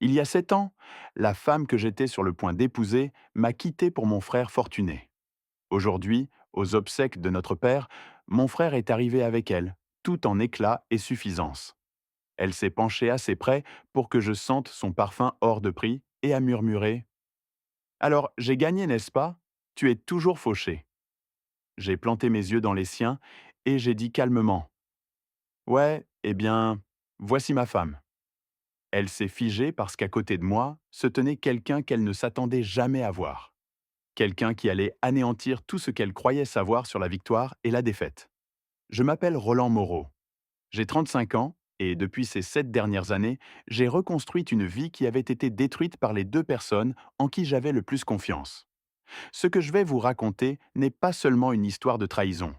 Il y a 7 ans, la femme que j'étais sur le point d'épouser m'a quitté pour mon frère fortuné. Aujourd'hui, aux obsèques de notre père, mon frère est arrivé avec elle, tout en éclat et suffisance. Elle s'est penchée assez près pour que je sente son parfum hors de prix et a murmuré: Alors, j'ai gagné, n'est-ce pas? Tu es toujours fauché. J'ai planté mes yeux dans les siens et j'ai dit calmement: Ouais, eh bien, voici ma femme. Elle s'est figée parce qu'à côté de moi se tenait quelqu'un qu'elle ne s'attendait jamais à voir. Quelqu'un qui allait anéantir tout ce qu'elle croyait savoir sur la victoire et la défaite. Je m'appelle Roland Moreau. J'ai 35 ans et depuis ces 7 dernières années, j'ai reconstruit une vie qui avait été détruite par les deux personnes en qui j'avais le plus confiance. Ce que je vais vous raconter n'est pas seulement une histoire de trahison.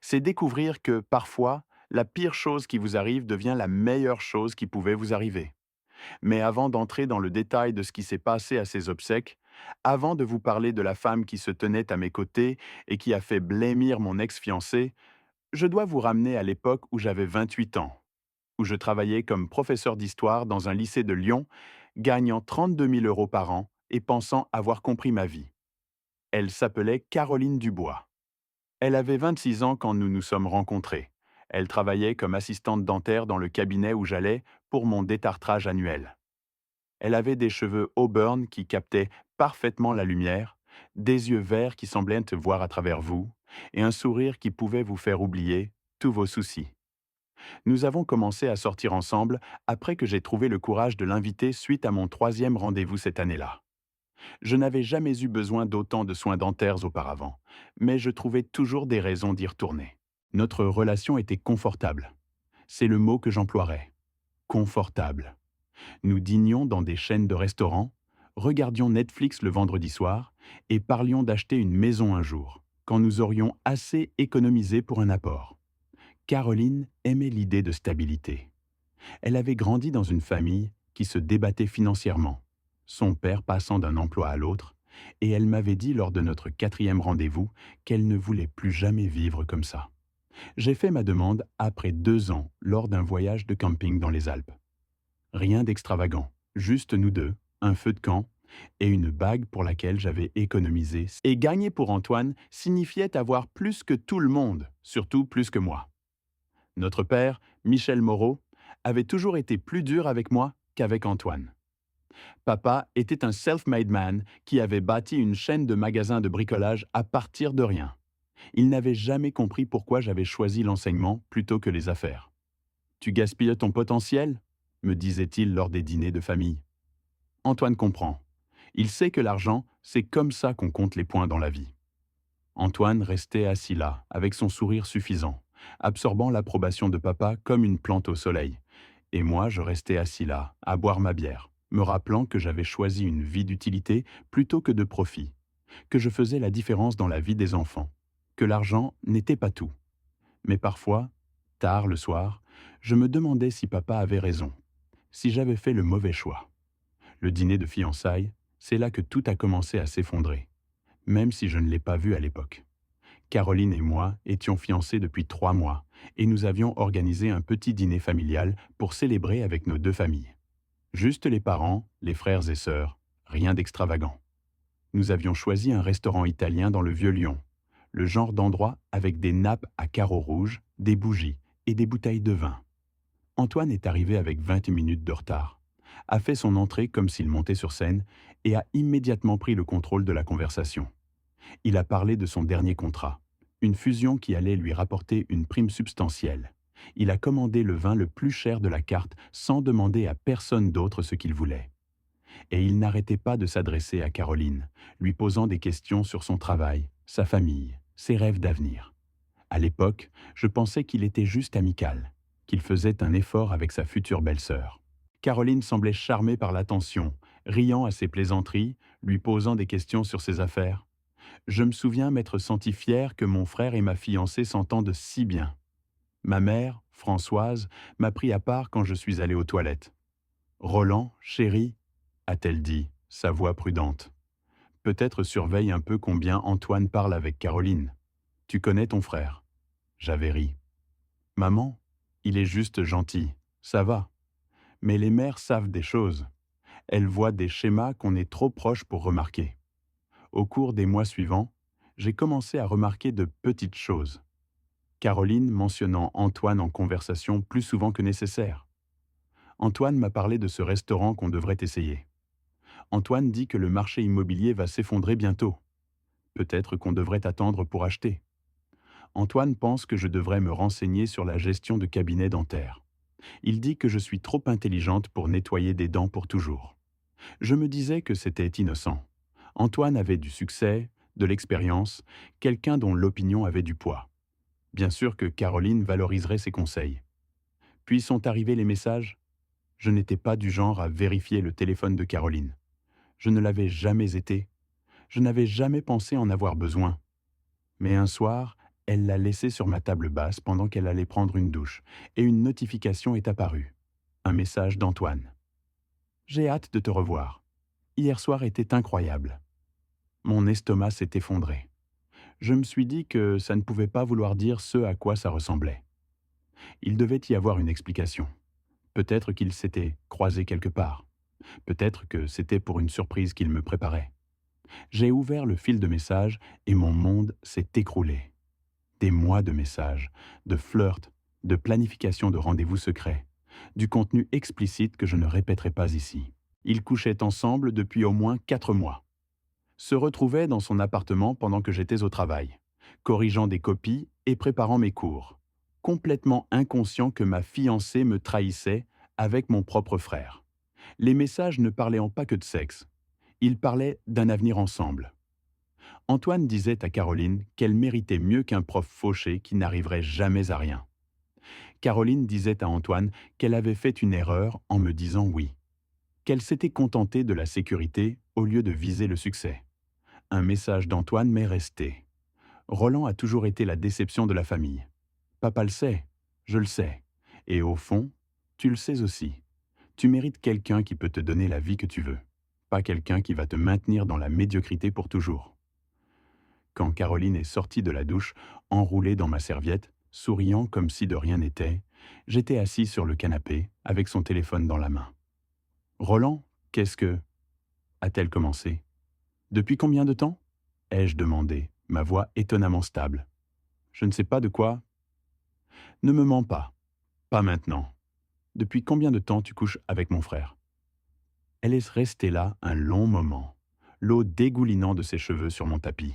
C'est découvrir que, parfois, la pire chose qui vous arrive devient la meilleure chose qui pouvait vous arriver. Mais avant d'entrer dans le détail de ce qui s'est passé à ces obsèques, avant de vous parler de la femme qui se tenait à mes côtés et qui a fait blêmir mon ex-fiancé, je dois vous ramener à l'époque où j'avais 28 ans, où je travaillais comme professeur d'histoire dans un lycée de Lyon, gagnant 32 000 euros par an et pensant avoir compris ma vie. Elle s'appelait Caroline Dubois. Elle avait 26 ans quand nous nous sommes rencontrés. Elle travaillait comme assistante dentaire dans le cabinet où j'allais pour mon détartrage annuel. Elle avait des cheveux auburn qui captaient parfaitement la lumière, des yeux verts qui semblaient te voir à travers vous, et un sourire qui pouvait vous faire oublier tous vos soucis. Nous avons commencé à sortir ensemble après que j'ai trouvé le courage de l'inviter suite à mon troisième rendez-vous cette année-là. Je n'avais jamais eu besoin d'autant de soins dentaires auparavant, mais je trouvais toujours des raisons d'y retourner. Notre relation était confortable. C'est le mot que j'emploierais. Confortable. Nous dînions dans des chaînes de restaurants, regardions Netflix le vendredi soir et parlions d'acheter une maison un jour, quand nous aurions assez économisé pour un apport. Caroline aimait l'idée de stabilité. Elle avait grandi dans une famille qui se débattait financièrement, son père passant d'un emploi à l'autre, et elle m'avait dit lors de notre quatrième rendez-vous qu'elle ne voulait plus jamais vivre comme ça. J'ai fait ma demande après 2 ans lors d'un voyage de camping dans les Alpes. Rien d'extravagant, juste nous deux, un feu de camp et une bague pour laquelle j'avais économisé. Et gagner pour Antoine signifiait avoir plus que tout le monde, surtout plus que moi. Notre père, Michel Moreau, avait toujours été plus dur avec moi qu'avec Antoine. Papa était un self-made man qui avait bâti une chaîne de magasins de bricolage à partir de rien. Il n'avait jamais compris pourquoi j'avais choisi l'enseignement plutôt que les affaires. Tu gaspilles ton potentiel, me disait-il lors des dîners de famille. Antoine comprend. Il sait que l'argent, c'est comme ça qu'on compte les points dans la vie. Antoine restait assis là, avec son sourire suffisant, absorbant l'approbation de papa comme une plante au soleil. Et moi, je restais assis là, à boire ma bière, me rappelant que j'avais choisi une vie d'utilité plutôt que de profit, que je faisais la différence dans la vie des enfants, que l'argent n'était pas tout. Mais parfois, tard le soir, je me demandais si papa avait raison, si j'avais fait le mauvais choix. Le dîner de fiançailles, c'est là que tout a commencé à s'effondrer, même si je ne l'ai pas vu à l'époque. Caroline et moi étions fiancés depuis 3 mois et nous avions organisé un petit dîner familial pour célébrer avec nos deux familles. Juste les parents, les frères et sœurs, rien d'extravagant. Nous avions choisi un restaurant italien dans le Vieux-Lyon, le genre d'endroit avec des nappes à carreaux rouges, des bougies et des bouteilles de vin. Antoine est arrivé avec 20 minutes de retard, a fait son entrée comme s'il montait sur scène et a immédiatement pris le contrôle de la conversation. Il a parlé de son dernier contrat, une fusion qui allait lui rapporter une prime substantielle. Il a commandé le vin le plus cher de la carte sans demander à personne d'autre ce qu'il voulait. Et il n'arrêtait pas de s'adresser à Caroline, lui posant des questions sur son travail, sa famille, ses rêves d'avenir. À l'époque, je pensais qu'il était juste amical, qu'il faisait un effort avec sa future belle-sœur. Caroline semblait charmée par l'attention, riant à ses plaisanteries, lui posant des questions sur ses affaires. Je me souviens m'être senti fier que mon frère et ma fiancée s'entendent si bien. Ma mère, Françoise, m'a pris à part quand je suis allé aux toilettes. Roland, chéri, a-t-elle dit, sa voix prudente. Peut-être surveille un peu combien Antoine parle avec Caroline. Tu connais ton frère. J'avais ri. Maman, il est juste gentil, ça va. Mais les mères savent des choses. Elle voit des schémas qu'on est trop proche pour remarquer. Au cours des mois suivants, j'ai commencé à remarquer de petites choses. Caroline mentionnant Antoine en conversation plus souvent que nécessaire. Antoine m'a parlé de ce restaurant qu'on devrait essayer. Antoine dit que le marché immobilier va s'effondrer bientôt. Peut-être qu'on devrait attendre pour acheter. Antoine pense que je devrais me renseigner sur la gestion de cabinets dentaires. Il dit que je suis trop intelligente pour nettoyer des dents pour toujours. Je me disais que c'était innocent. Antoine avait du succès, de l'expérience, quelqu'un dont l'opinion avait du poids. Bien sûr que Caroline valoriserait ses conseils. Puis sont arrivés les messages. Je n'étais pas du genre à vérifier le téléphone de Caroline. Je ne l'avais jamais été. Je n'avais jamais pensé en avoir besoin. Mais un soir, elle l'a laissé sur ma table basse pendant qu'elle allait prendre une douche, et une notification est apparue. Un message d'Antoine. J'ai hâte de te revoir. Hier soir était incroyable. Mon estomac s'est effondré. Je me suis dit que ça ne pouvait pas vouloir dire ce à quoi ça ressemblait. Il devait y avoir une explication. Peut-être qu'il s'était croisé quelque part. Peut-être que c'était pour une surprise qu'il me préparait. J'ai ouvert le fil de messages et mon monde s'est écroulé. Des mois de messages, de flirts, de planification de rendez-vous secrets, du contenu explicite que je ne répéterai pas ici. Ils couchaient ensemble depuis au moins 4 mois. Se retrouvaient dans son appartement pendant que j'étais au travail, corrigeant des copies et préparant mes cours, complètement inconscient que ma fiancée me trahissait avec mon propre frère. Les messages ne parlaient pas que de sexe. Ils parlaient d'un avenir ensemble. Antoine disait à Caroline qu'elle méritait mieux qu'un prof fauché qui n'arriverait jamais à rien. Caroline disait à Antoine qu'elle avait fait une erreur en me disant oui, qu'elle s'était contentée de la sécurité au lieu de viser le succès. Un message d'Antoine m'est resté. Roland a toujours été la déception de la famille. Papa le sait, je le sais. Et au fond, tu le sais aussi. Tu mérites quelqu'un qui peut te donner la vie que tu veux, pas quelqu'un qui va te maintenir dans la médiocrité pour toujours. Quand Caroline est sortie de la douche, enroulée dans ma serviette, souriant comme si de rien n'était, j'étais assis sur le canapé, avec son téléphone dans la main. Roland, qu'est-ce que... a-t-elle commencé. Depuis combien de temps ai-je demandé, ma voix étonnamment stable. Je ne sais pas de quoi. Ne me mens pas. Pas maintenant. Depuis combien de temps tu couches avec mon frère? Elle est restée là un long moment, l'eau dégoulinant de ses cheveux sur mon tapis.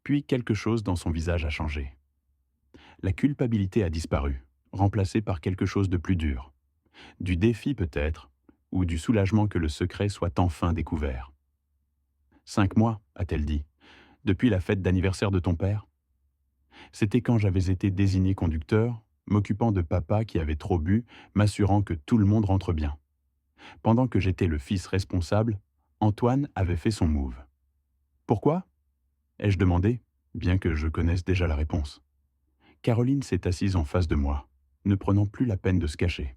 Puis quelque chose dans son visage a changé. La culpabilité a disparu, remplacée par quelque chose de plus dur. Du défi peut-être, ou du soulagement que le secret soit enfin découvert. 5 mois, a-t-elle dit, depuis la fête d'anniversaire de ton père. C'était quand j'avais été désigné conducteur, m'occupant de papa qui avait trop bu, m'assurant que tout le monde rentre bien. Pendant que j'étais le fils responsable, Antoine avait fait son move. Pourquoi ai-je demandé, bien que je connaisse déjà la réponse. Caroline s'est assise en face de moi, ne prenant plus la peine de se cacher.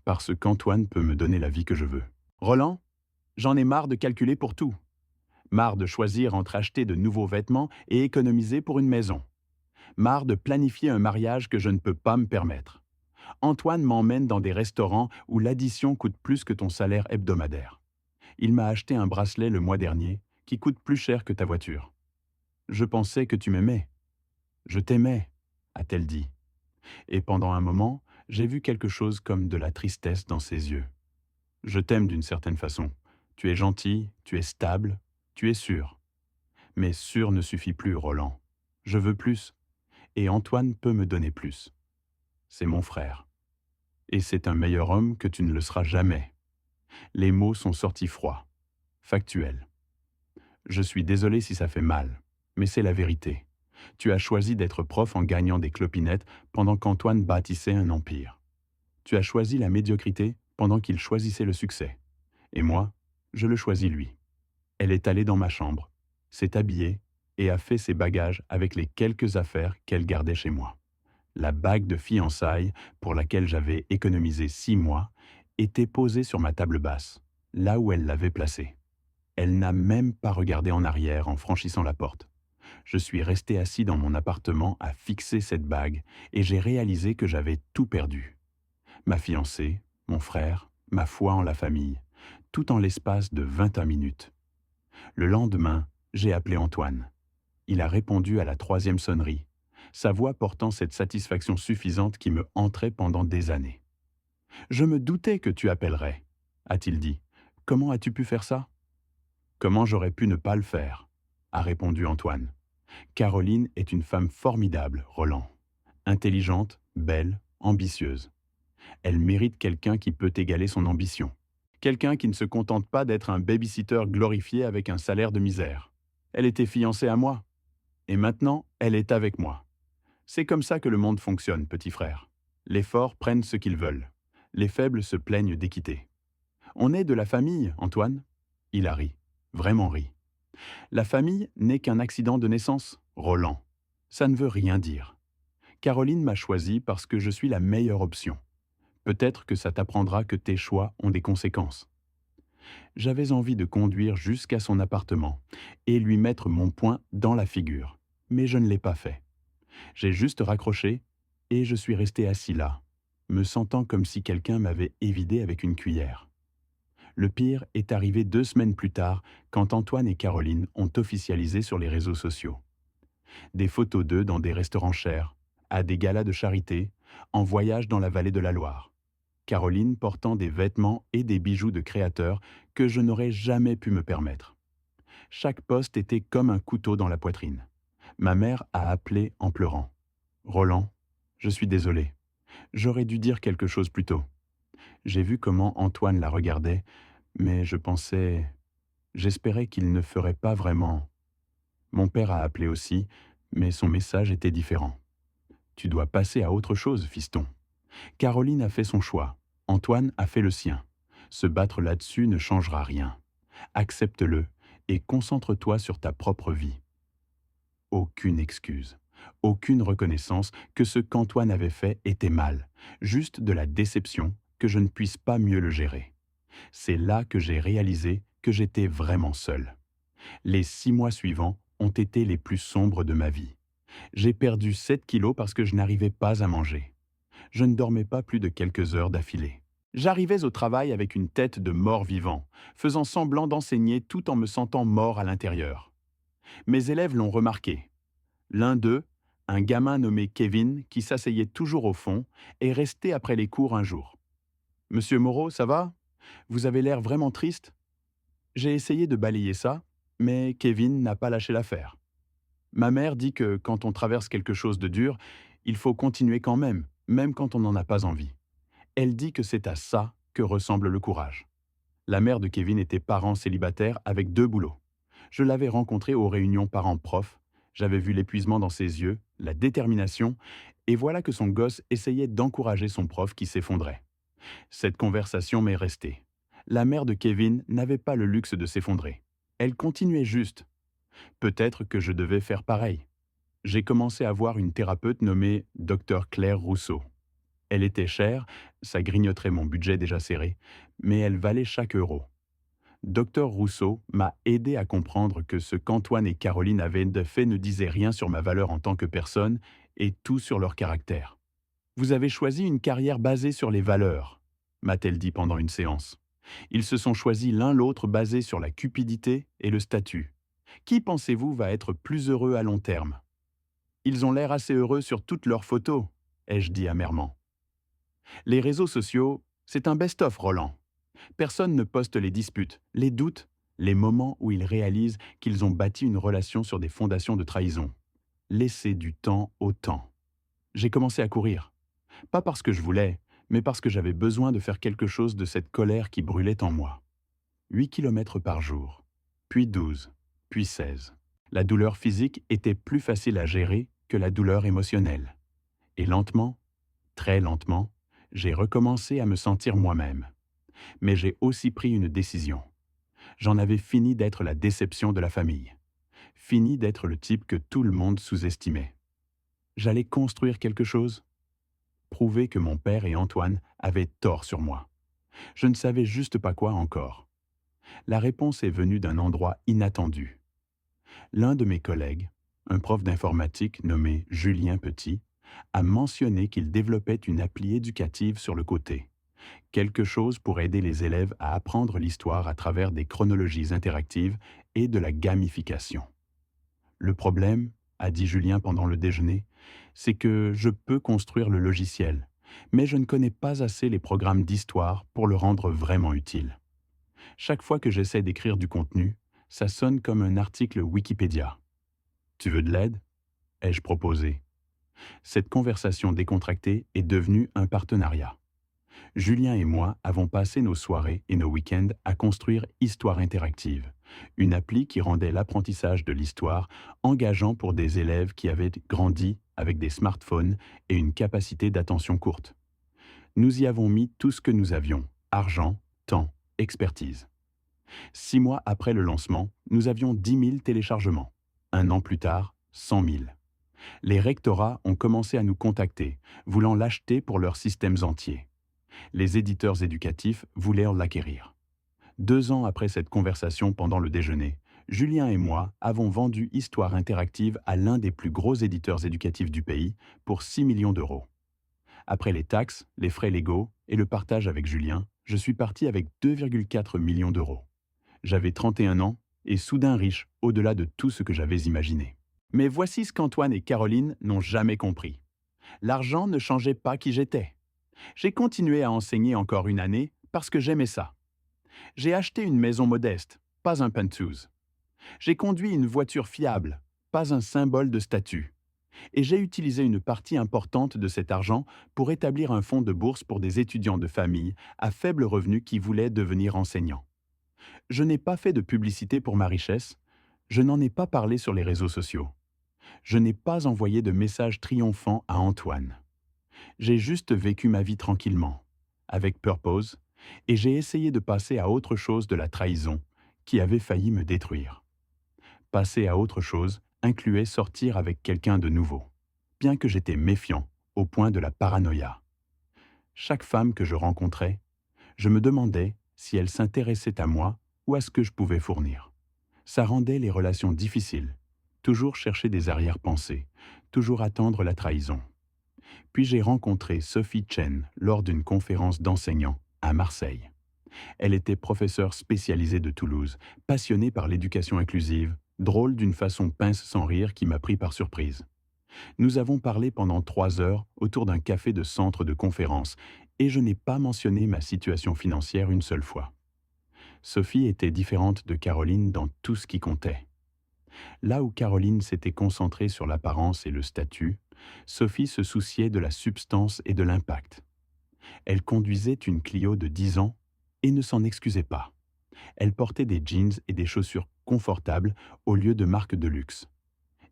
Parce qu'Antoine peut me donner la vie que je veux. Roland, j'en ai marre de calculer pour tout. Marre de choisir entre acheter de nouveaux vêtements et économiser pour une maison. Marre de planifier un mariage que je ne peux pas me permettre. Antoine m'emmène dans des restaurants où l'addition coûte plus que ton salaire hebdomadaire. Il m'a acheté un bracelet le mois dernier qui coûte plus cher que ta voiture. Je pensais que tu m'aimais. Je t'aimais, a-t-elle dit. Et pendant un moment, j'ai vu quelque chose comme de la tristesse dans ses yeux. Je t'aime d'une certaine façon. Tu es gentil, tu es stable, tu es sûr. Mais sûr ne suffit plus, Roland. Je veux plus. Et Antoine peut me donner plus. C'est mon frère. Et c'est un meilleur homme que tu ne le seras jamais. Les mots sont sortis froids, factuels. Je suis désolé si ça fait mal, mais c'est la vérité. Tu as choisi d'être prof en gagnant des clopinettes pendant qu'Antoine bâtissait un empire. Tu as choisi la médiocrité pendant qu'il choisissait le succès. Et moi, je le choisis lui. Elle est allée dans ma chambre, s'est habillée et a fait ses bagages avec les quelques affaires qu'elle gardait chez moi. La bague de fiançailles, pour laquelle j'avais économisé 6 mois, était posée sur ma table basse, là où elle l'avait placée. Elle n'a même pas regardé en arrière en franchissant la porte. Je suis resté assis dans mon appartement à fixer cette bague et j'ai réalisé que j'avais tout perdu. Ma fiancée, mon frère, ma foi en la famille, tout en l'espace de 21 minutes. Le lendemain, j'ai appelé Antoine. Il a répondu à la troisième sonnerie, sa voix portant cette satisfaction suffisante qui me hantrait pendant des années. « Je me doutais que tu appellerais », a-t-il dit. « Comment as-tu pu faire ça ?»« Comment j'aurais pu ne pas le faire ?» a répondu Antoine. « Caroline est une femme formidable, Roland. Intelligente, belle, ambitieuse. Elle mérite quelqu'un qui peut égaler son ambition. Quelqu'un qui ne se contente pas d'être un baby-sitter glorifié avec un salaire de misère. Elle était fiancée à moi. Et maintenant, elle est avec moi. C'est comme ça que le monde fonctionne, petit frère. Les forts prennent ce qu'ils veulent. Les faibles se plaignent d'équité. On est de la famille, Antoine. » Il a ri, vraiment ri. « La famille n'est qu'un accident de naissance, Roland. Ça ne veut rien dire. Caroline m'a choisi parce que je suis la meilleure option. Peut-être que ça t'apprendra que tes choix ont des conséquences. » J'avais envie de conduire jusqu'à son appartement et lui mettre mon poing dans la figure, mais je ne l'ai pas fait. J'ai juste raccroché et je suis resté assis là, me sentant comme si quelqu'un m'avait évidé avec une cuillère. Le pire est arrivé 2 semaines plus tard, quand Antoine et Caroline ont officialisé sur les réseaux sociaux. Des photos d'eux dans des restaurants chers, à des galas de charité, en voyage dans la vallée de la Loire. Caroline portant des vêtements et des bijoux de créateurs que je n'aurais jamais pu me permettre. Chaque poste était comme un couteau dans la poitrine. Ma mère a appelé en pleurant. « Roland, je suis désolé. J'aurais dû dire quelque chose plus tôt. » J'ai vu comment Antoine la regardait, mais je pensais... J'espérais qu'il ne ferait pas vraiment. Mon père a appelé aussi, mais son message était différent. « Tu dois passer à autre chose, fiston. » Caroline a fait son choix. Antoine a fait le sien. Se battre là-dessus ne changera rien. Accepte-le et concentre-toi sur ta propre vie. Aucune excuse, aucune reconnaissance que ce qu'Antoine avait fait était mal, juste de la déception que je ne puisse pas mieux le gérer. C'est là que j'ai réalisé que j'étais vraiment seul. Les 6 mois suivants ont été les plus sombres de ma vie. J'ai perdu 7 kilos parce que je n'arrivais pas à manger. Je ne dormais pas plus de quelques heures d'affilée. J'arrivais au travail avec une tête de mort-vivant, faisant semblant d'enseigner tout en me sentant mort à l'intérieur. Mes élèves l'ont remarqué. L'un d'eux, un gamin nommé Kevin, qui s'asseyait toujours au fond, est resté après les cours un jour. « Monsieur Moreau, ça va? Vous avez l'air vraiment triste ?» J'ai essayé de balayer ça, mais Kevin n'a pas lâché l'affaire. Ma mère dit que quand on traverse quelque chose de dur, il faut continuer quand même quand on n'en a pas envie. Elle dit que c'est à ça que ressemble le courage. La mère de Kevin était parent célibataire avec 2 boulots. Je l'avais rencontré aux réunions parents-prof, j'avais vu l'épuisement dans ses yeux, la détermination, et voilà que son gosse essayait d'encourager son prof qui s'effondrait. Cette conversation m'est restée. La mère de Kevin n'avait pas le luxe de s'effondrer. Elle continuait juste. Peut-être que je devais faire pareil. J'ai commencé à voir une thérapeute nommée Dr Claire Rousseau. Elle était chère, ça grignoterait mon budget déjà serré, mais elle valait chaque euro. Dr Rousseau m'a aidé à comprendre que ce qu'Antoine et Caroline avaient de fait ne disait rien sur ma valeur en tant que personne et tout sur leur caractère. « Vous avez choisi une carrière basée sur les valeurs », m'a-t-elle dit pendant une séance. Ils se sont choisis l'un l'autre basés sur la cupidité et le statut. Qui pensez-vous va être plus heureux à long terme? Ils ont l'air assez heureux sur toutes leurs photos, ai-je dit amèrement. Les réseaux sociaux, c'est un best-of, Roland. Personne ne poste les disputes, les doutes, les moments où ils réalisent qu'ils ont bâti une relation sur des fondations de trahison. Laissez du temps au temps. J'ai commencé à courir. Pas parce que je voulais, mais parce que j'avais besoin de faire quelque chose de cette colère qui brûlait en moi. 8 kilomètres par jour, puis 12, puis 16. La douleur physique était plus facile à gérer que la douleur émotionnelle. Et lentement, très lentement, j'ai recommencé à me sentir moi-même. Mais j'ai aussi pris une décision. J'en avais fini d'être la déception de la famille. Fini d'être le type que tout le monde sous-estimait. J'allais construire quelque chose. Prouver que mon père et Antoine avaient tort sur moi. Je ne savais juste pas quoi encore. La réponse est venue d'un endroit inattendu. L'un de mes collègues, un prof d'informatique nommé Julien Petit, a mentionné qu'il développait une appli éducative sur le côté, Quelque chose pour aider les élèves à apprendre l'histoire à travers des chronologies interactives et de la gamification. Le problème, a dit Julien pendant le déjeuner, c'est que je peux construire le logiciel, mais je ne connais pas assez les programmes d'histoire pour le rendre vraiment utile. Chaque fois que j'essaie d'écrire du contenu, ça sonne comme un article Wikipédia. Tu veux de l'aide? Ai-je proposé. Cette conversation décontractée est devenue un partenariat. Julien et moi avons passé nos soirées et nos week-ends à construire Histoire interactive, une appli qui rendait l'apprentissage de l'histoire engageant pour des élèves qui avaient grandi avec des smartphones et une capacité d'attention courte. Nous y avons mis tout ce que nous avions, argent, temps, expertise. 6 mois après le lancement, nous avions 10 000 téléchargements. Un an plus tard, 100 000. Les rectorats ont commencé à nous contacter, voulant l'acheter pour leurs systèmes entiers. Les éditeurs éducatifs voulaient l'acquérir. 2 ans après cette conversation pendant le déjeuner, Julien et moi avons vendu Histoire interactive à l'un des plus gros éditeurs éducatifs du pays pour 6 millions d'euros. Après les taxes, les frais légaux et le partage avec Julien, je suis parti avec 2,4 millions d'euros. J'avais 31 ans et soudain riche au-delà de tout ce que j'avais imaginé. Mais voici ce qu'Antoine et Caroline n'ont jamais compris. L'argent ne changeait pas qui j'étais. J'ai continué à enseigner encore une année parce que j'aimais ça. J'ai acheté une maison modeste, pas un penthouse. J'ai conduit une voiture fiable, pas un symbole de statut. Et j'ai utilisé une partie importante de cet argent pour établir un fonds de bourse pour des étudiants de famille à faible revenu qui voulaient devenir enseignants. Je n'ai pas fait de publicité pour ma richesse, je n'en ai pas parlé sur les réseaux sociaux. Je n'ai pas envoyé de message triomphant à Antoine. J'ai juste vécu ma vie tranquillement, avec purpose, et j'ai essayé de passer à autre chose de la trahison qui avait failli me détruire. Passer à autre chose incluait sortir avec quelqu'un de nouveau, bien que j'étais méfiant au point de la paranoïa. Chaque femme que je rencontrais, je me demandais si elle s'intéressait à moi ou à ce que je pouvais fournir. Ça rendait les relations difficiles, toujours chercher des arrière-pensées, toujours attendre la trahison. Puis j'ai rencontré Sophie Chen lors d'une conférence d'enseignants à Marseille. Elle était professeure spécialisée de Toulouse, passionnée par l'éducation inclusive, drôle d'une façon pince sans rire qui m'a pris par surprise. Nous avons parlé pendant 3 heures autour d'un café de centre de conférence et je n'ai pas mentionné ma situation financière une seule fois. Sophie était différente de Caroline dans tout ce qui comptait. Là où Caroline s'était concentrée sur l'apparence et le statut, Sophie se souciait de la substance et de l'impact. Elle conduisait une Clio de 10 ans et ne s'en excusait pas. Elle portait des jeans et des chaussures confortables au lieu de marques de luxe.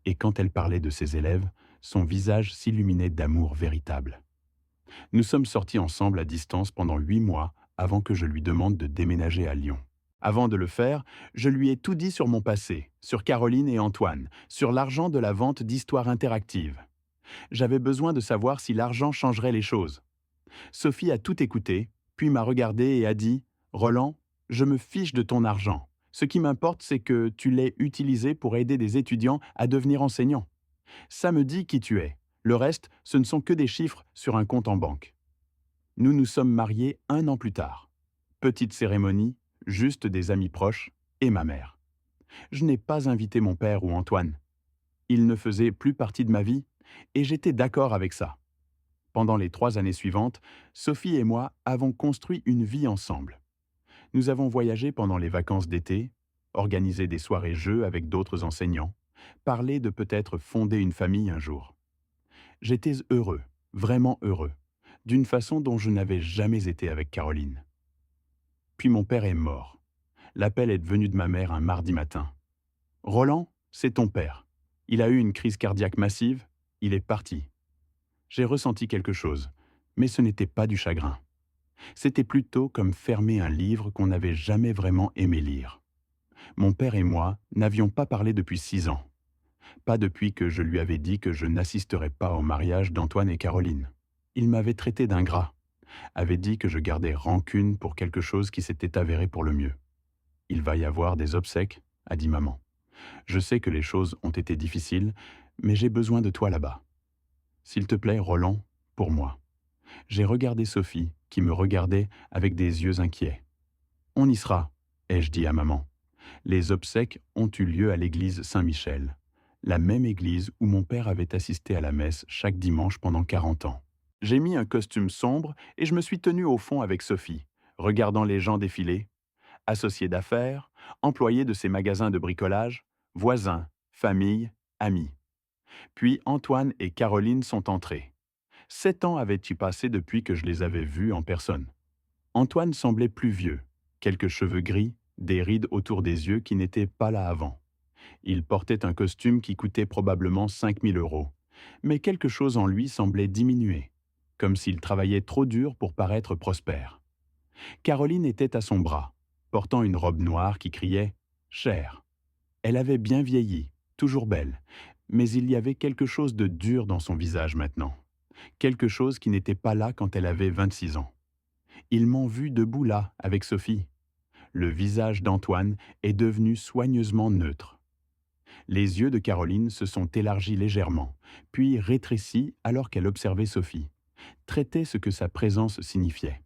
Et quand elle parlait de ses élèves, son visage s'illuminait d'amour véritable. Nous sommes sortis ensemble à distance pendant 8 mois avant que je lui demande de déménager à Lyon. Avant de le faire, je lui ai tout dit sur mon passé, sur Caroline et Antoine, sur l'argent de la vente d'Histoire interactive. J'avais besoin de savoir si l'argent changerait les choses. Sophie a tout écouté, puis m'a regardé et a dit « Roland, je me fiche de ton argent. Ce qui m'importe, c'est que tu l'aies utilisé pour aider des étudiants à devenir enseignants. Ça me dit qui tu es. Le reste, ce ne sont que des chiffres sur un compte en banque. » Nous nous sommes mariés 1 an plus tard. Petite cérémonie, juste des amis proches et ma mère. Je n'ai pas invité mon père ou Antoine. Ils ne faisaient plus partie de ma vie et j'étais d'accord avec ça. Pendant les 3 années suivantes, Sophie et moi avons construit une vie ensemble. Nous avons voyagé pendant les vacances d'été, organisé des soirées-jeux avec d'autres enseignants, parlé de peut-être fonder une famille un jour. J'étais heureux, vraiment heureux, d'une façon dont je n'avais jamais été avec Caroline. Puis mon père est mort. L'appel est venu de ma mère un mardi matin. « Roland, c'est ton père. Il a eu une crise cardiaque massive, il est parti. » J'ai ressenti quelque chose, mais ce n'était pas du chagrin. C'était plutôt comme fermer un livre qu'on n'avait jamais vraiment aimé lire. Mon père et moi n'avions pas parlé depuis 6 ans. Pas depuis que je lui avais dit que je n'assisterais pas au mariage d'Antoine et Caroline. Il m'avait traité d'ingrat, avait dit que je gardais rancune pour quelque chose qui s'était avéré pour le mieux. « Il va y avoir des obsèques », a dit maman. « Je sais que les choses ont été difficiles, mais j'ai besoin de toi là-bas. S'il te plaît, Roland, pour moi. J'ai regardé Sophie, qui me regardait avec des yeux inquiets. On y sera, ai-je dit à maman. Les obsèques ont eu lieu à l'église Saint-Michel, la même église où mon père avait assisté à la messe chaque dimanche pendant 40 ans. J'ai mis un costume sombre et je me suis tenu au fond avec Sophie, regardant les gens défiler, associés d'affaires, employés de ces magasins de bricolage, voisins, familles, amis. Puis Antoine et Caroline sont entrés. 7 ans avaient-ils passé depuis que je les avais vus en personne. Antoine semblait plus vieux, quelques cheveux gris, des rides autour des yeux qui n'étaient pas là avant. Il portait un costume qui coûtait probablement 5 000 euros. Mais quelque chose en lui semblait diminuer, comme s'il travaillait trop dur pour paraître prospère. Caroline était à son bras, portant une robe noire qui criait ⁇ Cher !⁇ Elle avait bien vieilli, toujours belle, mais il y avait quelque chose de dur dans son visage maintenant. Quelque chose qui n'était pas là quand elle avait 26 ans. Ils m'ont vu debout là, avec Sophie. Le visage d'Antoine est devenu soigneusement neutre. Les yeux de Caroline se sont élargis légèrement, puis rétrécis alors qu'elle observait Sophie, traitait ce que sa présence signifiait.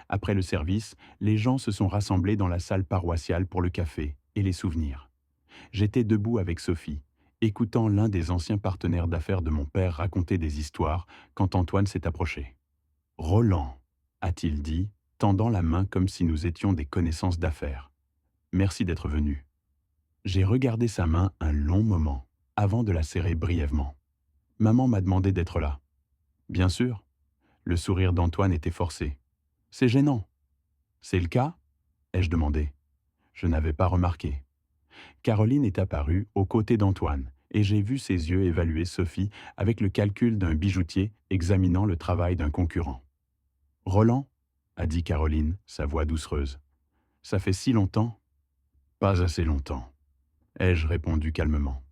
Après le service, les gens se sont rassemblés dans la salle paroissiale pour le café et les souvenirs. J'étais debout avec Sophie, écoutant l'un des anciens partenaires d'affaires de mon père raconter des histoires quand Antoine s'est approché. « Roland », a-t-il dit, tendant la main comme si nous étions des connaissances d'affaires. « Merci d'être venu. » J'ai regardé sa main un long moment, avant de la serrer brièvement. Maman m'a demandé d'être là. Bien sûr. Le sourire d'Antoine était forcé. C'est gênant. C'est le cas? Ai-je demandé. Je n'avais pas remarqué. Caroline est apparue aux côtés d'Antoine, et j'ai vu ses yeux évaluer Sophie avec le calcul d'un bijoutier examinant le travail d'un concurrent. Roland, a dit Caroline, sa voix doucereuse. Ça fait si longtemps? Pas assez longtemps, ai-je répondu calmement.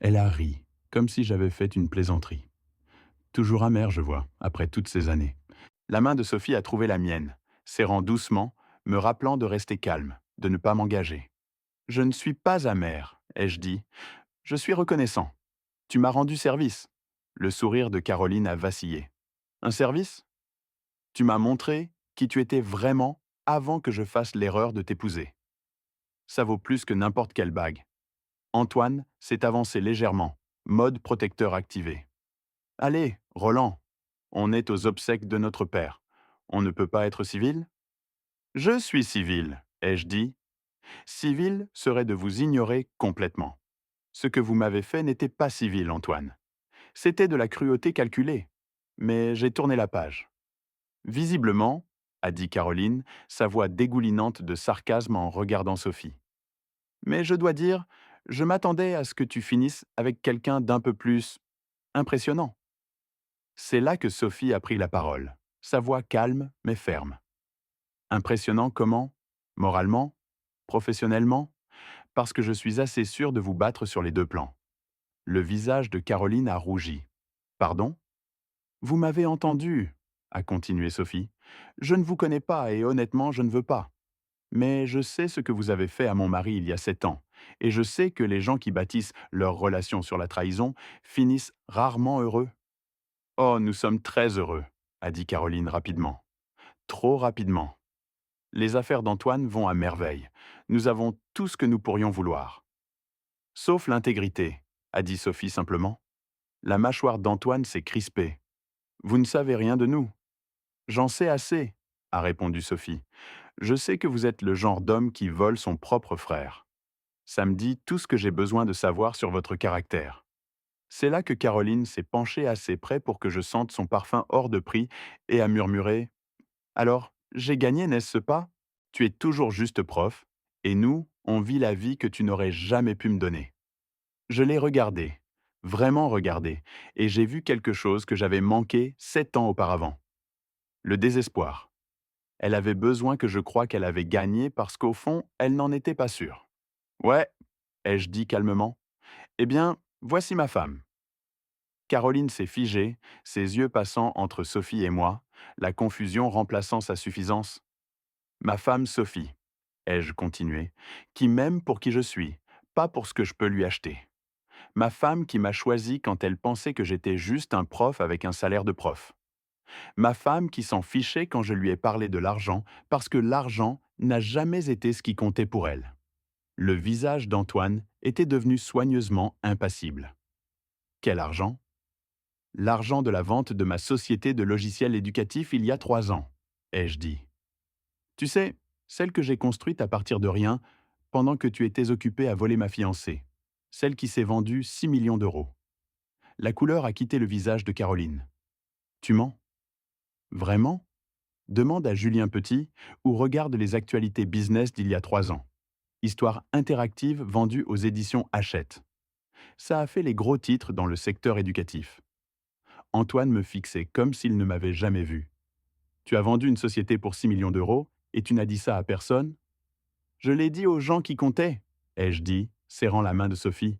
Elle a ri, comme si j'avais fait une plaisanterie. Toujours amère, je vois, après toutes ces années. La main de Sophie a trouvé la mienne, serrant doucement, me rappelant de rester calme, de ne pas m'engager. Je ne suis pas amère, ai-je dit. Je suis reconnaissant. Tu m'as rendu service. Le sourire de Caroline a vacillé. Un service? Tu m'as montré qui tu étais vraiment avant que je fasse l'erreur de t'épouser. Ça vaut plus que n'importe quelle bague. Antoine s'est avancé légèrement, mode protecteur activé. Allez, Roland, on est aux obsèques de notre père. On ne peut pas être civil? Je suis civil, ai-je dit. Civil serait de vous ignorer complètement. Ce que vous m'avez fait n'était pas civil, Antoine. C'était de la cruauté calculée. Mais j'ai tourné la page. Visiblement, a dit Caroline, sa voix dégoulinante de sarcasme en regardant Sophie. Mais je dois dire, je m'attendais à ce que tu finisses avec quelqu'un d'un peu plus impressionnant. C'est là que Sophie a pris la parole, sa voix calme mais ferme. Impressionnant comment? Moralement? Professionnellement? Parce que je suis assez sûr de vous battre sur les deux plans. Le visage de Caroline a rougi. Pardon? Vous m'avez entendu, a continué Sophie. Je ne vous connais pas et honnêtement, je ne veux pas. Mais je sais ce que vous avez fait à mon mari il y a 7 ans, et je sais que les gens qui bâtissent leur relation sur la trahison finissent rarement heureux. Oh, nous sommes très heureux, a dit Caroline rapidement. Trop rapidement. Les affaires d'Antoine vont à merveille. Nous avons tout ce que nous pourrions vouloir. Sauf l'intégrité, a dit Sophie simplement. La mâchoire d'Antoine s'est crispée. Vous ne savez rien de nous. J'en sais assez, a répondu Sophie. Je sais que vous êtes le genre d'homme qui vole son propre frère. Ça me dit tout ce que j'ai besoin de savoir sur votre caractère. C'est là que Caroline s'est penchée assez près pour que je sente son parfum hors de prix et a murmuré « Alors, j'ai gagné, n'est-ce pas? Tu es toujours juste prof, et nous, on vit la vie que tu n'aurais jamais pu me donner. » Je l'ai regardée, vraiment regardée, et j'ai vu quelque chose que j'avais manqué 7 ans auparavant. Le désespoir. Elle avait besoin que je croie qu'elle avait gagné parce qu'au fond, elle n'en était pas sûre. Ouais, ai-je dit calmement. Eh bien, voici ma femme. Caroline s'est figée, ses yeux passant entre Sophie et moi, la confusion remplaçant sa suffisance. Ma femme Sophie, ai-je continué, qui m'aime pour qui je suis, pas pour ce que je peux lui acheter. Ma femme qui m'a choisi quand elle pensait que j'étais juste un prof avec un salaire de prof. Ma femme qui s'en fichait quand je lui ai parlé de l'argent parce que l'argent n'a jamais été ce qui comptait pour elle. Le visage d'Antoine était devenu soigneusement impassible. Quel argent? L'argent de la vente de ma société de logiciels éducatifs il y a 3 ans, ai-je dit. Tu sais, celle que j'ai construite à partir de rien, pendant que tu étais occupé à voler ma fiancée. Celle qui s'est vendue 6 millions d'euros. La couleur a quitté le visage de Caroline. Tu mens? Vraiment? Demande à Julien Petit ou regarde les actualités business d'il y a 3 ans. Histoire interactive vendue aux éditions Hachette. Ça a fait les gros titres dans le secteur éducatif. Antoine me fixait comme s'il ne m'avait jamais vu. Tu as vendu une société pour 6 millions d'euros et tu n'as dit ça à personne? Je l'ai dit aux gens qui comptaient, ai-je dit, serrant la main de Sophie.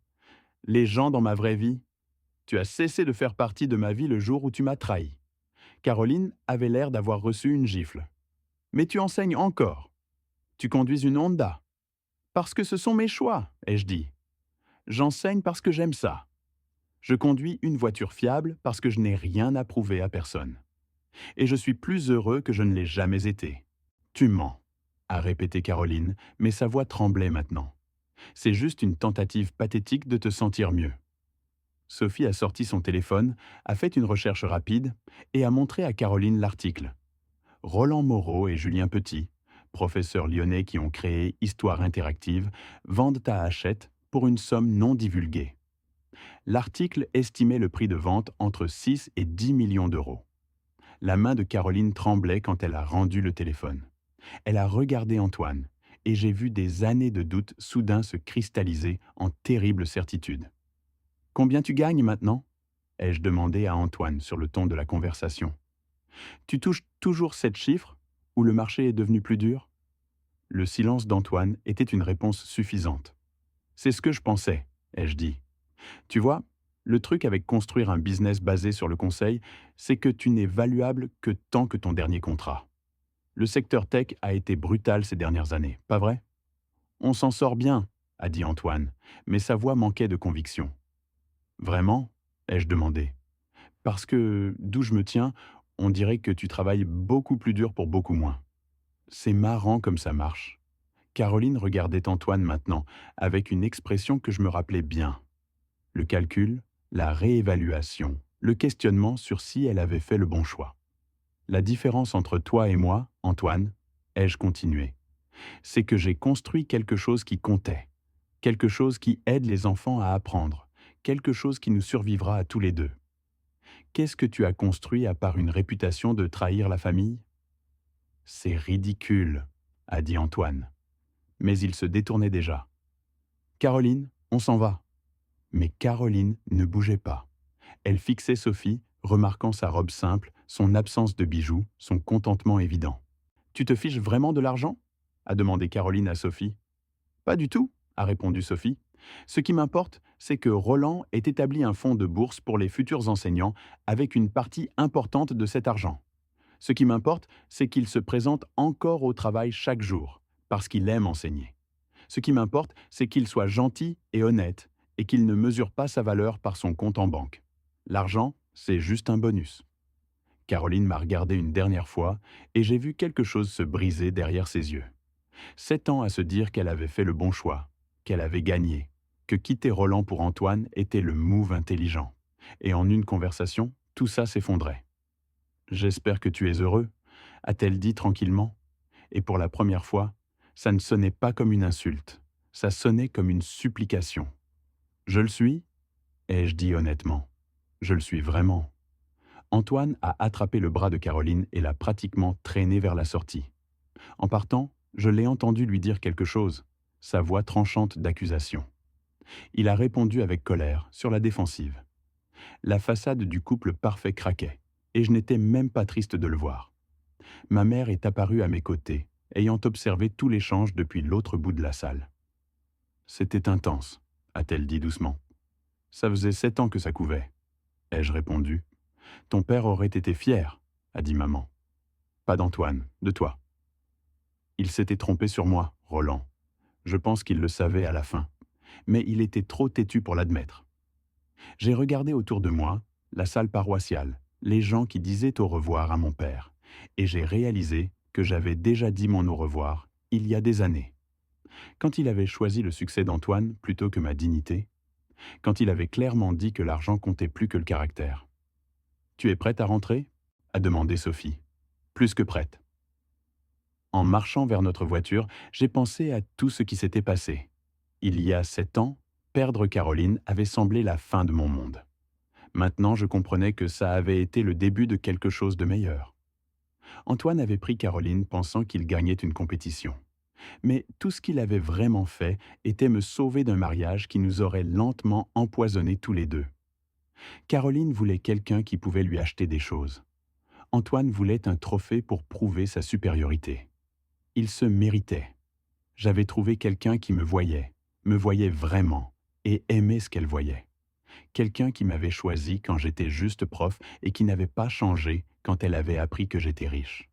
Les gens dans ma vraie vie. Tu as cessé de faire partie de ma vie le jour où tu m'as trahi. Caroline avait l'air d'avoir reçu une gifle. Mais tu enseignes encore. Tu conduis une Honda. Parce que ce sont mes choix, ai-je dit. J'enseigne parce que j'aime ça. Je conduis une voiture fiable parce que je n'ai rien à prouver à personne. Et je suis plus heureux que je ne l'ai jamais été. Tu mens, a répété Caroline, mais sa voix tremblait maintenant. C'est juste une tentative pathétique de te sentir mieux. Sophie a sorti son téléphone, a fait une recherche rapide et a montré à Caroline l'article. Roland Moreau et Julien Petit, professeurs lyonnais qui ont créé Histoire Interactive, vendent à Hachette pour une somme non divulguée. L'article estimait le prix de vente entre 6 et 10 millions d'euros. La main de Caroline tremblait quand elle a rendu le téléphone. Elle a regardé Antoine, et j'ai vu des années de doute soudain se cristalliser en terrible certitude. Combien tu gagnes maintenant? Ai-je demandé à Antoine sur le ton de la conversation. Tu touches toujours 7 chiffres, ou le marché est devenu plus dur? Le silence d'Antoine était une réponse suffisante. C'est ce que je pensais, ai-je dit. Tu vois, le truc avec construire un business basé sur le conseil, c'est que tu n'es valuable que tant que ton dernier contrat. Le secteur tech a été brutal ces dernières années, pas vrai? On s'en sort bien, a dit Antoine, mais sa voix manquait de conviction. Vraiment? Ai-je demandé. Parce que, d'où je me tiens, on dirait que tu travailles beaucoup plus dur pour beaucoup moins. C'est marrant comme ça marche. Caroline regardait Antoine maintenant, avec une expression que je me rappelais bien. Le calcul, la réévaluation, le questionnement sur si elle avait fait le bon choix. La différence entre toi et moi, Antoine, ai-je continué, c'est que j'ai construit quelque chose qui comptait, quelque chose qui aide les enfants à apprendre, quelque chose qui nous survivra à tous les deux. Qu'est-ce que tu as construit à part une réputation de trahir la famille? C'est ridicule, a dit Antoine. Mais il se détournait déjà. Caroline, on s'en va. Mais Caroline ne bougeait pas. Elle fixait Sophie, remarquant sa robe simple, son absence de bijoux, son contentement évident. Tu te fiches vraiment de l'argent? A demandé Caroline à Sophie. Pas du tout, a répondu Sophie. Ce qui m'importe, c'est que Roland ait établi un fonds de bourse pour les futurs enseignants avec une partie importante de cet argent. Ce qui m'importe, c'est qu'il se présente encore au travail chaque jour, parce qu'il aime enseigner. Ce qui m'importe, c'est qu'il soit gentil et honnête, et qu'il ne mesure pas sa valeur par son compte en banque. L'argent, c'est juste un bonus. Caroline m'a regardé une dernière fois, et j'ai vu quelque chose se briser derrière ses yeux. 7 ans à se dire qu'elle avait fait le bon choix, qu'elle avait gagné, que quitter Roland pour Antoine était le move intelligent. Et en une conversation, tout ça s'effondrait. J'espère que tu es heureux, a-t-elle dit tranquillement. Et pour la première fois, ça ne sonnait pas comme une insulte, ça sonnait comme une supplication. Je le suis? Ai-je dit honnêtement. Je le suis vraiment. Antoine a attrapé le bras de Caroline et l'a pratiquement traîné vers la sortie. En partant, je l'ai entendu lui dire quelque chose, sa voix tranchante d'accusation. Il a répondu avec colère, sur la défensive. La façade du couple parfait craquait, et je n'étais même pas triste de le voir. Ma mère est apparue à mes côtés, ayant observé tout l'échange depuis l'autre bout de la salle. C'était intense, a-t-elle dit doucement. Ça faisait 7 ans que ça couvait, ai-je répondu. Ton père aurait été fier, a dit maman. Pas d'Antoine, de toi. Il s'était trompé sur moi, Roland. Je pense qu'il le savait à la fin, mais il était trop têtu pour l'admettre. J'ai regardé autour de moi, la salle paroissiale, les gens qui disaient au revoir à mon père, et j'ai réalisé que j'avais déjà dit mon au revoir il y a des années. Quand il avait choisi le succès d'Antoine plutôt que ma dignité, quand il avait clairement dit que l'argent comptait plus que le caractère. Tu es prête à rentrer a demandé Sophie. Plus que prête. En marchant vers notre voiture, j'ai pensé à tout ce qui s'était passé. Il y a 7 ans, perdre Caroline avait semblé la fin de mon monde. Maintenant, je comprenais que ça avait été le début de quelque chose de meilleur. Antoine avait pris Caroline pensant qu'il gagnait une compétition. Mais tout ce qu'il avait vraiment fait était me sauver d'un mariage qui nous aurait lentement empoisonnés tous les deux. Caroline voulait quelqu'un qui pouvait lui acheter des choses. Antoine voulait un trophée pour prouver sa supériorité. Il se méritait. J'avais trouvé quelqu'un qui me voyait vraiment, et aimait ce qu'elle voyait. Quelqu'un qui m'avait choisi quand j'étais juste prof et qui n'avait pas changé quand elle avait appris que j'étais riche.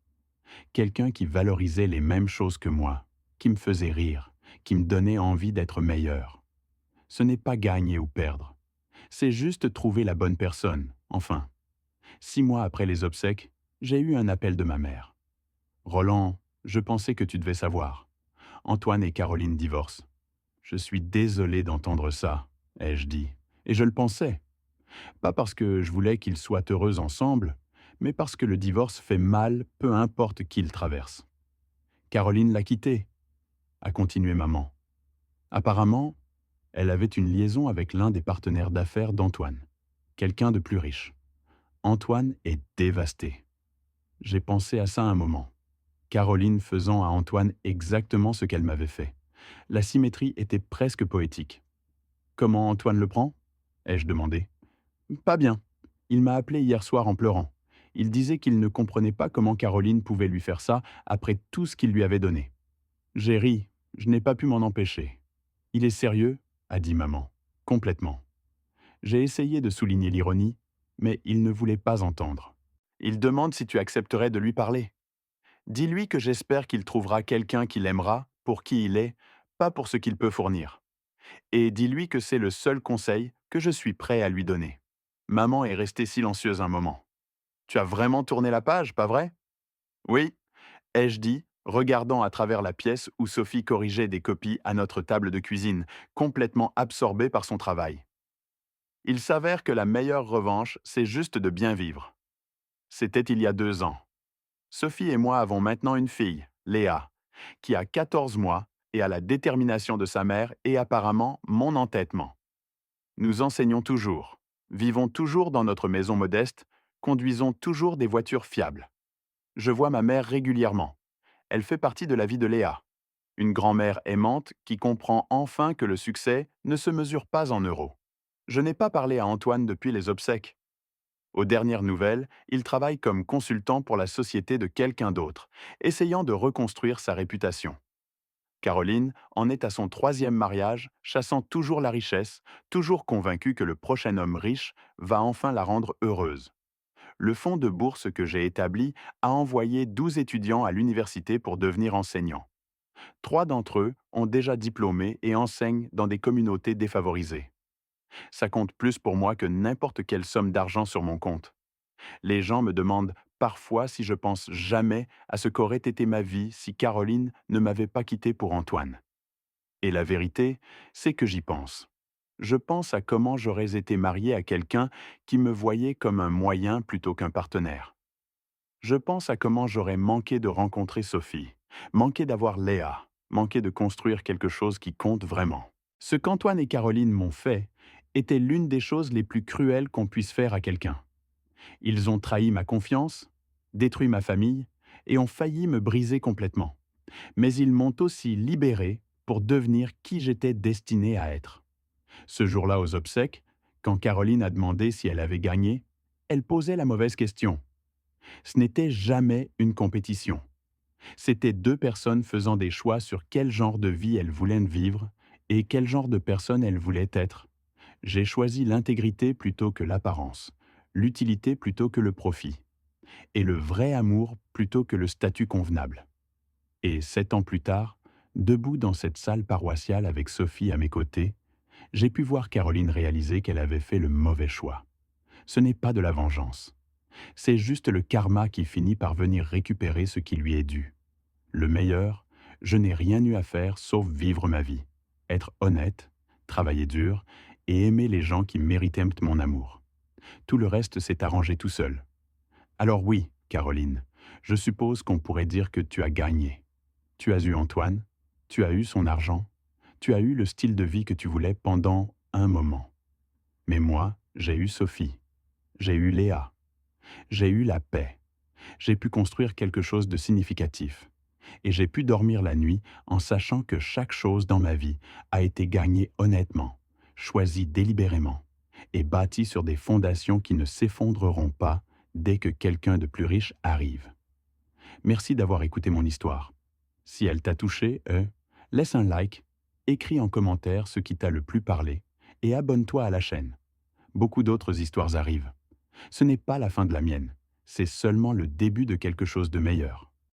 Quelqu'un qui valorisait les mêmes choses que moi, qui me faisait rire, qui me donnait envie d'être meilleur. Ce n'est pas gagner ou perdre. C'est juste trouver la bonne personne, enfin. 6 mois après les obsèques, j'ai eu un appel de ma mère. Roland, je pensais que tu devais savoir. Antoine et Caroline divorcent. Je suis désolé d'entendre ça, ai-je dit. Et je le pensais. Pas parce que je voulais qu'ils soient heureux ensemble, mais parce que le divorce fait mal, peu importe qui le traverse. Caroline l'a quitté, a continué maman. Apparemment, elle avait une liaison avec l'un des partenaires d'affaires d'Antoine, quelqu'un de plus riche. Antoine est dévasté. J'ai pensé à ça un moment. Caroline faisant à Antoine exactement ce qu'elle m'avait fait. La symétrie était presque poétique. Comment Antoine le prend ai-je demandé. Pas bien. Il m'a appelé hier soir en pleurant. Il disait qu'il ne comprenait pas comment Caroline pouvait lui faire ça après tout ce qu'il lui avait donné. J'ai ri, je n'ai pas pu m'en empêcher. Il est sérieux a dit maman. Complètement. J'ai essayé de souligner l'ironie, mais il ne voulait pas entendre. Il demande si tu accepterais de lui parler. Dis-lui que j'espère qu'il trouvera quelqu'un qui l'aimera pour qui il est, pas pour ce qu'il peut fournir. Et dis-lui que c'est le seul conseil que je suis prêt à lui donner. Maman est restée silencieuse un moment. Tu as vraiment tourné la page, pas vrai? Oui, ai-je dit, regardant à travers la pièce où Sophie corrigeait des copies à notre table de cuisine, complètement absorbée par son travail. Il s'avère que la meilleure revanche, c'est juste de bien vivre. C'était il y a 2 ans. Sophie et moi avons maintenant une fille, Léa, qui a 14 mois et a la détermination de sa mère et apparemment mon entêtement. Nous enseignons toujours, vivons toujours dans notre maison modeste, conduisons toujours des voitures fiables. Je vois ma mère régulièrement. Elle fait partie de la vie de Léa. Une grand-mère aimante qui comprend enfin que le succès ne se mesure pas en euros. Je n'ai pas parlé à Antoine depuis les obsèques. Aux dernières nouvelles, il travaille comme consultant pour la société de quelqu'un d'autre, essayant de reconstruire sa réputation. Caroline en est à son 3e mariage, chassant toujours la richesse, toujours convaincue que le prochain homme riche va enfin la rendre heureuse. Le fonds de bourse que j'ai établi a envoyé 12 étudiants à l'université pour devenir enseignants. 3 d'entre eux ont déjà diplômé et enseignent dans des communautés défavorisées. Ça compte plus pour moi que n'importe quelle somme d'argent sur mon compte. Les gens me demandent parfois si je pense jamais à ce qu'aurait été ma vie si Caroline ne m'avait pas quitté pour Antoine. Et la vérité, c'est que j'y pense. Je pense à comment j'aurais été marié à quelqu'un qui me voyait comme un moyen plutôt qu'un partenaire. Je pense à comment j'aurais manqué de rencontrer Sophie, manqué d'avoir Léa, manqué de construire quelque chose qui compte vraiment. Ce qu'Antoine et Caroline m'ont fait était l'une des choses les plus cruelles qu'on puisse faire à quelqu'un. Ils ont trahi ma confiance, détruit ma famille et ont failli me briser complètement. Mais ils m'ont aussi libéré pour devenir qui j'étais destiné à être. Ce jour-là aux obsèques, quand Caroline a demandé si elle avait gagné, elle posait la mauvaise question. Ce n'était jamais une compétition. C'était 2 personnes faisant des choix sur quel genre de vie elles voulaient vivre et quel genre de personne elles voulaient être. J'ai choisi l'intégrité plutôt que l'apparence, l'utilité plutôt que le profit, et le vrai amour plutôt que le statut convenable. Et 7 ans plus tard, debout dans cette salle paroissiale avec Sophie à mes côtés, j'ai pu voir Caroline réaliser qu'elle avait fait le mauvais choix. Ce n'est pas de la vengeance. C'est juste le karma qui finit par venir récupérer ce qui lui est dû. Le meilleur, je n'ai rien eu à faire sauf vivre ma vie, être honnête, travailler dur et aimer les gens qui méritent mon amour. Tout le reste s'est arrangé tout seul. Alors oui, Caroline, je suppose qu'on pourrait dire que tu as gagné. Tu as eu Antoine, tu as eu son argent, tu as eu le style de vie que tu voulais pendant un moment. Mais moi, j'ai eu Sophie, j'ai eu Léa, j'ai eu la paix. J'ai pu construire quelque chose de significatif. Et j'ai pu dormir la nuit en sachant que chaque chose dans ma vie a été gagnée honnêtement, choisie délibérément et bâtie sur des fondations qui ne s'effondreront pas dès que quelqu'un de plus riche arrive. Merci d'avoir écouté mon histoire. Si elle t'a touché, laisse un like, écris en commentaire ce qui t'a le plus parlé et abonne-toi à la chaîne. Beaucoup d'autres histoires arrivent. Ce n'est pas la fin de la mienne, c'est seulement le début de quelque chose de meilleur.